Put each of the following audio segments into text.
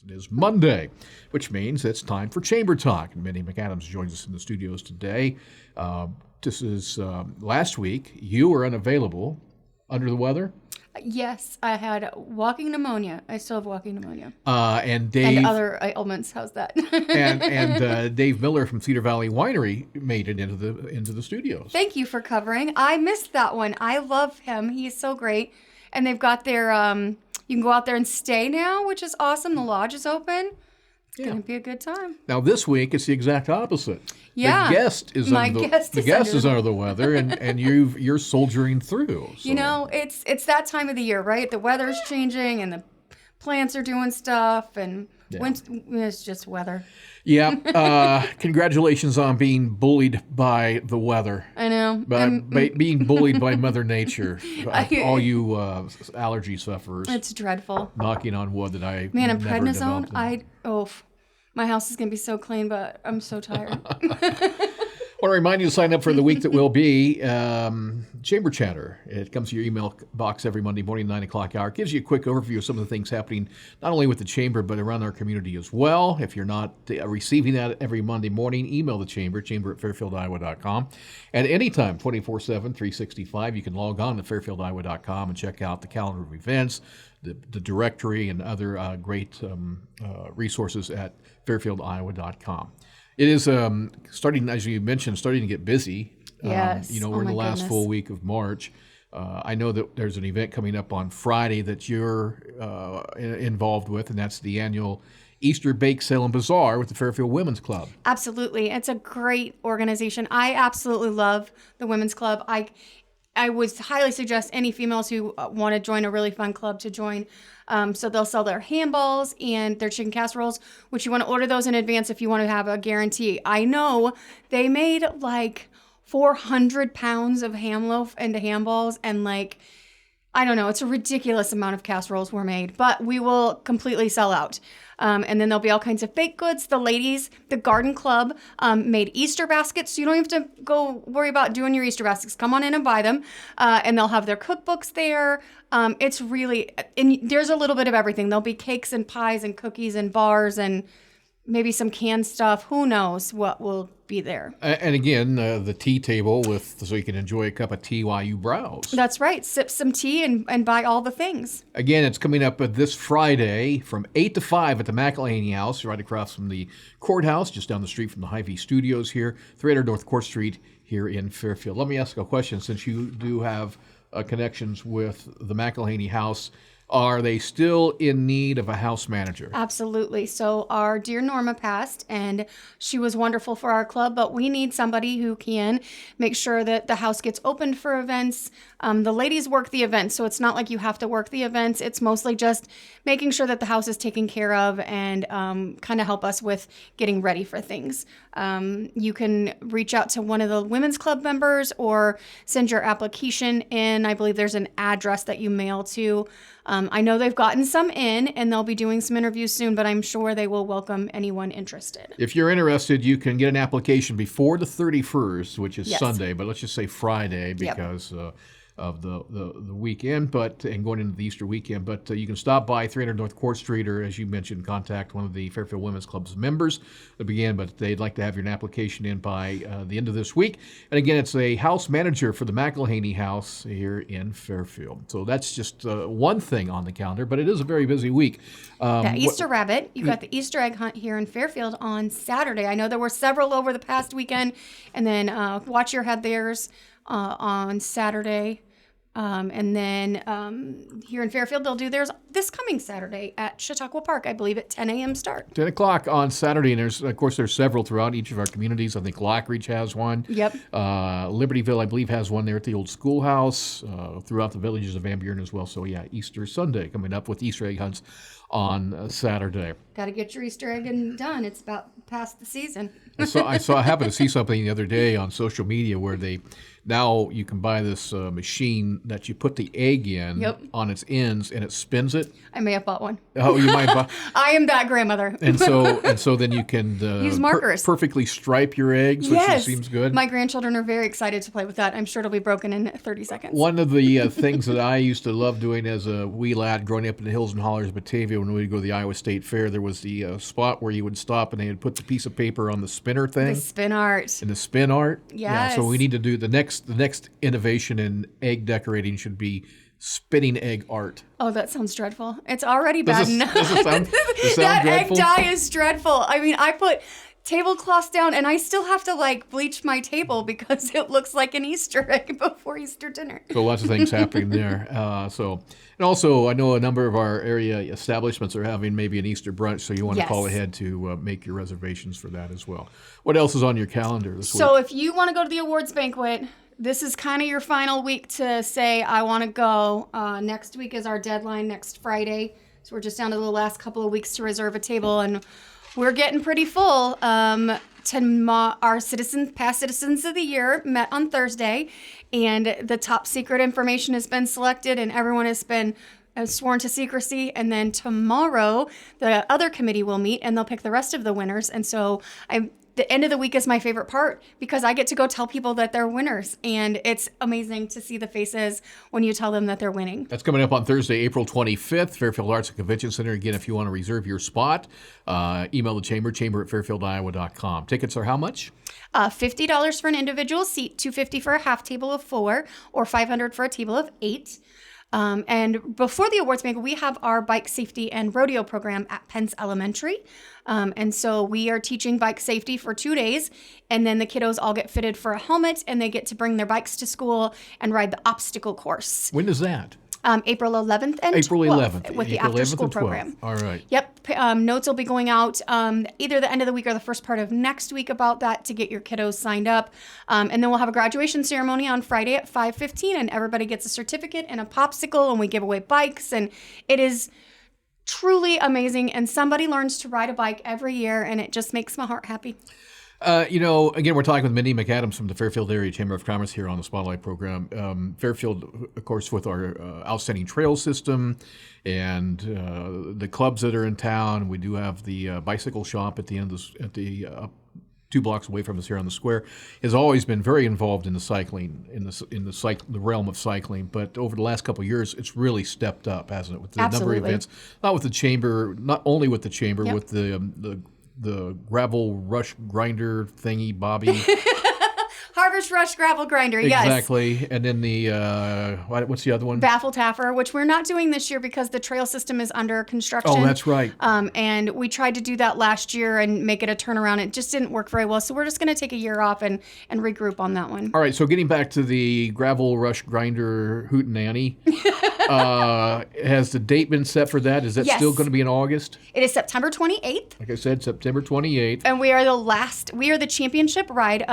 It is Monday, which means it's time for Chamber Talk. And Minnie McAdams joins us in the studios today. This is last week. You were unavailable. Under the weather? Yes, I had walking pneumonia. I still have walking pneumonia. And Dave and other ailments. How's that? and Dave Miller from Cedar Valley Winery made it into the studios. Thank you for covering. I missed that one. I love him. He's so great. And they've got their you can go out there and stay now, which is awesome. The lodge is open. It's going to be a good time. Now this week it's the exact opposite. Yeah, the guest is under the weather, and you're soldiering through. So. You know, it's that time of the year, right? The weather's changing, and the plants are doing stuff, and it's just weather. Yeah. Congratulations on being bullied by the weather. I know. By being bullied by Mother Nature. All you allergy sufferers. It's dreadful. Knocking on wood that I and never prednisone. developed. My house is going to be so clean, but I'm so tired. I want to remind you to sign up for the week that will be Chamber Chatter. It comes to your email box every Monday morning, 9 o'clock hour. It gives you a quick overview of some of the things happening, not only with the Chamber, but around our community as well. If you're not receiving that every Monday morning, email the Chamber at fairfieldiowa.com. And anytime, 24/7, 365, you can log on to fairfieldiowa.com and check out the calendar of events, the directory, and other great resources at fairfieldiowa.com. It is starting, as you mentioned, starting to get busy. Yes. We're in the last full week of March. I know that there's an event coming up on Friday that you're involved with, and that's the annual Easter Bake Sale and Bazaar with the Fairfield Women's Club. Absolutely. It's a great organization. I absolutely love the Women's Club. I would highly suggest any females who want to join a really fun club to join. So they'll sell their handballs and their chicken casseroles, which you want to order those in advance if you want to have a guarantee. I know they made like 400 pounds of ham loaf into handballs, and I don't know, it's a ridiculous amount of casseroles were made, but we will completely sell out. And then there'll be all kinds of baked goods. The ladies, the garden club, made Easter baskets, so you don't have to go worry about doing your Easter baskets. Come on in and buy them. And they'll have their cookbooks there. It's really, and there's a little bit of everything. There'll be cakes and pies and cookies and bars and maybe some canned stuff. Who knows what will be there. And again, the tea table so you can enjoy a cup of tea while you browse. That's right. Sip some tea and buy all the things. Again, it's coming up this Friday from 8 to 5 at the McElhaney House, right across from the courthouse, just down the street from the Hy-Vee Studios here, 300 North Court Street here in Fairfield. Let me ask a question, since you do have connections with the McElhaney House. Are they still in need of a house manager? Absolutely. So our dear Norma passed, and she was wonderful for our club, but we need somebody who can make sure that the house gets opened for events. The ladies work the events, so it's not like you have to work the events. It's mostly just making sure that the house is taken care of and kind of help us with getting ready for things. You can reach out to one of the women's club members or send your application in. I believe there's an address that you mail to. I know they've gotten some in, and they'll be doing some interviews soon, but I'm sure they will welcome anyone interested. If you're interested, you can get an application before the 31st, which is Sunday, but let's just say Friday because of the weekend, and going into the Easter weekend. But you can stop by 300 North Court Street, or as you mentioned, contact one of the Fairfield Women's Club's members to begin. But they'd like to have your application in by the end of this week. And again, it's a house manager for the McElhaney House here in Fairfield. So that's just one thing on the calendar, but it is a very busy week. The Easter rabbit, you got the Easter egg hunt here in Fairfield on Saturday. I know there were several over the past weekend, and then Watch Your Head theirs on Saturday. And then here in Fairfield, they'll do theirs this coming Saturday at Chautauqua Park, I believe, at 10 a.m. start. 10 o'clock on Saturday, and there's several throughout each of our communities. I think Lockreach has one. Yep. Libertyville, I believe, has one there at the old schoolhouse, throughout the villages of Van Buren as well. So, Easter Sunday coming up with Easter egg hunts on Saturday. Got to get your Easter egg done. It's about past the season. I happened to see something the other day on social media where now you can buy this machine that you put the egg in on its ends and it spins it. I may have bought one. Oh, you might buy. I am that grandmother. And so then you can use markers. Perfectly stripe your eggs, which seems good. My grandchildren are very excited to play with that. I'm sure it'll be broken in 30 seconds. One of the things that I used to love doing as a wee lad growing up in the hills and hollers of Batavia when we would go to the Iowa State Fair, there was the spot where you would stop and they would put the piece of paper on the spinner thing. The spin art. And the spin art. Yeah. So Yes. we need to do the next innovation in egg decorating should be spinning egg art. Oh, that sounds dreadful. It's already bad enough. Does it sound That dreadful? egg dye is dreadful. I mean, I put tablecloths down and I still have to like bleach my table because it looks like an Easter egg before Easter dinner. So lots of things happening there. And also, I know a number of our area establishments are having maybe an Easter brunch, so you want to Yes. call ahead to make your reservations for that as well. What else is on your calendar this week? So if you want to go to the awards banquet, this is kind of your final week to say, I want to go. Next week is our deadline, next Friday. So we're just down to the last couple of weeks to reserve a table, and we're getting pretty full. Our past citizens of the year met on Thursday, and the top secret information has been selected, and everyone has been sworn to secrecy. And then tomorrow, the other committee will meet, and they'll pick the rest of the winners. And so the end of the week is my favorite part because I get to go tell people that they're winners. And it's amazing to see the faces when you tell them that they're winning. That's coming up on Thursday, April 25th, Fairfield Arts and Convention Center. Again, if you want to reserve your spot, email the chamber at fairfieldiowa.com. Tickets are how much? $50 for an individual seat, $250 for a half table of 4, or $500 for a table of 8. And before the awards banquet, we have our bike safety and rodeo program at Pence Elementary. And so we are teaching bike safety for 2 days, and then the kiddos all get fitted for a helmet, and they get to bring their bikes to school and ride the obstacle course. When is that? April 11th and April 12th 11th. with the April 11th after-school and 12th. program. All right. Yep. Notes will be going out either the end of the week or the first part of next week about that to get your kiddos signed up. And then we'll have a graduation ceremony on Friday at 5:15, and everybody gets a certificate and a popsicle, and we give away bikes. And it is truly amazing. And somebody learns to ride a bike every year, and it just makes my heart happy. Again, we're talking with Mindy McAdams from the Fairfield Area Chamber of Commerce here on the Spotlight program. Fairfield, of course, with our outstanding trail system and the clubs that are in town. We do have the bicycle shop at the end of the 2 blocks away from us here on the square. Has always been very involved in the cycling, in the realm of cycling. But over the last couple of years, it's really stepped up, hasn't it? With the number Absolutely. of events, not with the chamber, not only with the chamber, Yep. with the gravel rush grinder thingy, Bobby. Harvest Rush Gravel Grinder, yes. Exactly. And then the, what's the other one? Baffle Taffer, which we're not doing this year because the trail system is under construction. Oh, that's right. And we tried to do that last year and make it a turnaround. It just didn't work very well. So we're just going to take a year off and regroup on that one. All right. So getting back to the gravel rush grinder hootenanny, has the date been set for that? Is that Yes. still going to be in August? It is September 28th. Like I said, September 28th. And we are the championship ride,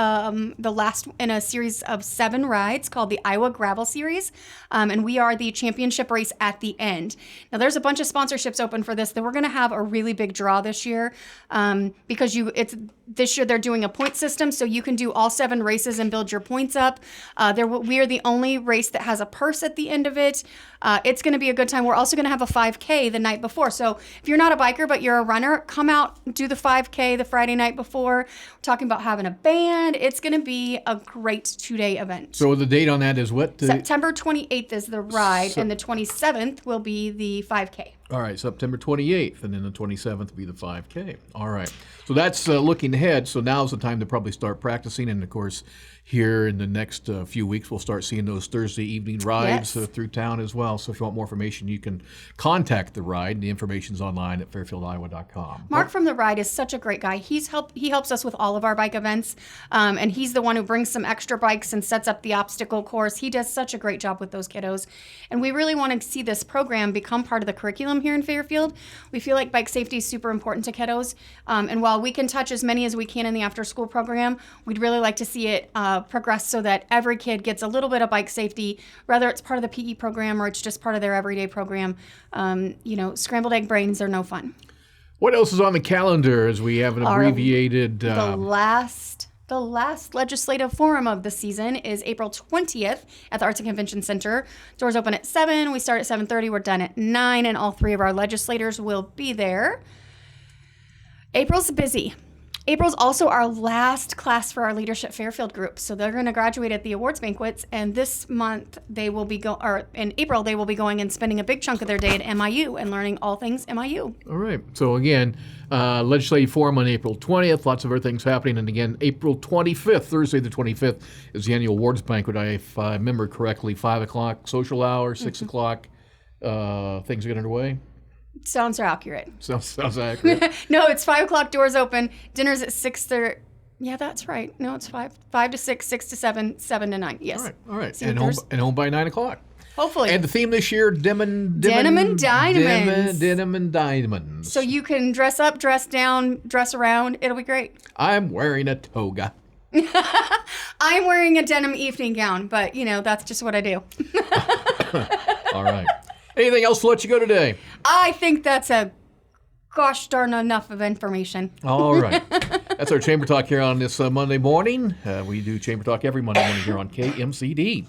the last in a series of 7 rides called the Iowa Gravel Series. And we are the championship race at the end. Now there's a bunch of sponsorships open for this. That we're going to have a really big draw this year because this year they're doing a point system, so you can do all 7 races and build your points up. We are the only race that has a purse at the end of it. It's going to be a good time. We're also going to have a 5K the night before. So if you're not a biker but you're a runner, come out, do the 5K the Friday night before. We're talking about having a band. It's going to be a great 2-day event. So the date on that is what? September 28th is the ride, and the 27th will be the 5K. All right, September 28th, and then the 27th will be the 5K. All right. So that's looking ahead. So now's the time to probably start practicing. And, of course, here in the next few weeks, we'll start seeing those Thursday evening rides Yes. through town as well. So if you want more information, you can contact the ride. The information's online at fairfieldiowa.com. Mark from the ride is such a great guy. He helps us with all of our bike events, and he's the one who brings some extra bikes and sets up the obstacle course. He does such a great job with those kiddos, and we really want to see this program become part of the curriculum here in Fairfield. We feel like bike safety is super important to kiddos, and while we can touch as many as we can in the after-school program, we'd really like to see it progress so that every kid gets a little bit of bike safety, whether it's part of the PE program or it's just part of their everyday program. Scrambled egg brains are no fun. What else is on the calendar as we have an abbreviated... The last legislative forum of the season is April 20th at the Arts and Convention Center. Doors open at 7. We start at 7:30. We're done at 9, and all 3 of our legislators will be there. April's busy. April's also our last class for our Leadership Fairfield group. So they're going to graduate at the awards banquets. And this month, they will be in April, they will be going and spending a big chunk of their day at MIU and learning all things MIU. All right. So again, Legislative Forum on April 20th. Lots of other things happening. And again, April 25th, Thursday the 25th, is the annual awards banquet. If I remember correctly, 5 o'clock, social hour, 6 o'clock. Things get underway. Sounds accurate. Sounds accurate. No, it's 5 o'clock, doors open. Dinner's at 6:30. Yeah, that's right. No, it's 5 to 6, 6 to 7, 7 to 9. Yes. All right. See, And home by 9 o'clock. Hopefully. And the theme this year, denim and diamonds. Denim and diamonds. So you can dress up, dress down, dress around. It'll be great. I'm wearing a toga. I'm wearing a denim evening gown, but, that's just what I do. All right. Anything else to let you go today? I think that's a gosh darn enough of information. All right. That's our Chamber Talk here on this Monday morning. We do Chamber Talk every Monday morning here on KMCD.